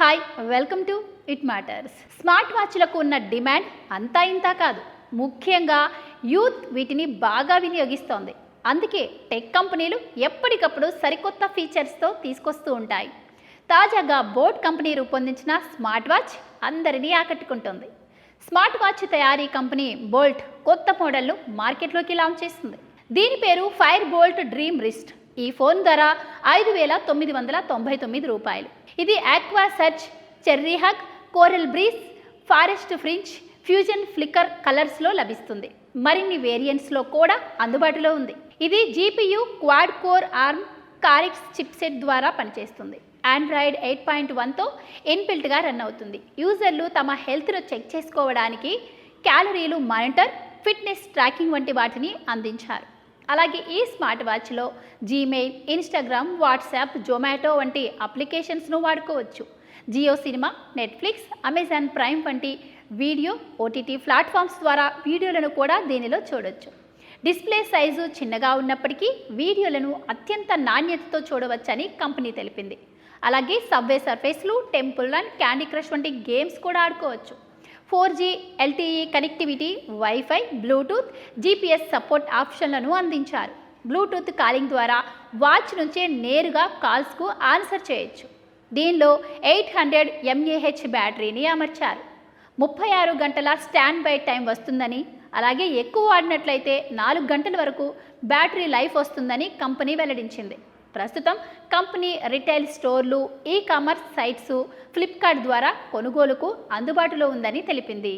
Hi welcome to it matters. Smart వాచ్లకు ఉన్న demand అంతా ఇంతా కాదు. ముఖ్యంగా యూత్ వీటిని బాగా వినియోగిస్తోంది. అందుకే టెక్ కంపెనీలు ఎప్పటికప్పుడు సరికొత్త ఫీచర్స్తో తీసుకొస్తూ ఉంటాయి. తాజాగా బోట్ కంపెనీ రూపొందించిన స్మార్ట్ వాచ్ అందరినీ ఆకట్టుకుంటుంది. స్మార్ట్ వాచ్ తయారీ కంపెనీ బోల్ట్ కొత్త మోడల్ను మార్కెట్లోకి లాంచ్ చేస్తుంది. దీని పేరు ఫైర్ బోల్ట్ డ్రీమ్ రిస్ట్. ఈ ఫోన్ ధర 5,999 రూపాయలు. ఇది aqua search, cherry hug, coral breeze, forest fringe, fusion flicker కలర్స్లో లభిస్తుంది. మరిన్ని వేరియంట్స్లో కూడా అందుబాటులో ఉంది. ఇది జీపీయూ క్వాడ్ కోర్ ఆర్మ్ కారిక్స్ చిప్సెట్ ద్వారా పనిచేస్తుంది. ఆండ్రాయిడ్ 8.1తో ఇన్బిల్ట్గా రన్ అవుతుంది. యూజర్లు తమ హెల్త్ను చెక్ చేసుకోవడానికి క్యాలరీలు మానిటర్, ఫిట్నెస్ ట్రాకింగ్ వంటి వాటిని అందించారు. అలాగే ఈ స్మార్ట్ వాచ్లో జీమెయిల్, ఇన్స్టాగ్రామ్, వాట్సాప్, జొమాటో వంటి అప్లికేషన్స్ను వాడుకోవచ్చు. Jio cinema, Netflix, Amazon Prime వంటి వీడియో ఓటీటీ ప్లాట్ఫామ్స్ ద్వారా వీడియోలను కూడా దీనిలో చూడొచ్చు. డిస్ప్లే సైజు చిన్నగా ఉన్నప్పటికీ వీడియోలను అత్యంత నాణ్యతతో చూడవచ్చని కంపెనీ తెలిపింది. అలాగే సబ్వే సర్ఫేస్లు, టెంపుల్ రన్, క్యాండీ క్రష్ వంటి గేమ్స్ కూడా ఆడుకోవచ్చు. 4G LTE connectivity, WiFi, Bluetooth, GPS support ఆప్షన్లను అందించారు. బ్లూటూత్ కాలింగ్ ద్వారా వాచ్ నుంచే నేరుగా కాల్స్కు ఆన్సర్ చేయొచ్చు. దీనిలో 800 mAh బ్యాటరీని అమర్చారు. 36 గంటల స్టాండ్ బై టైం వస్తుందని, అలాగే ఎక్కువ వాడినట్లయితే 4 గంటల వరకు బ్యాటరీ లైఫ్ వస్తుందని కంపెనీ వెల్లడించింది. ప్రస్తుతం కంపెనీ రిటైల్ స్టోర్లు, ఈ కామర్స్ సైట్స్, ఫ్లిప్కార్ట్ ద్వారా కొనుగోలుకు అందుబాటులో ఉందని తెలిపింది.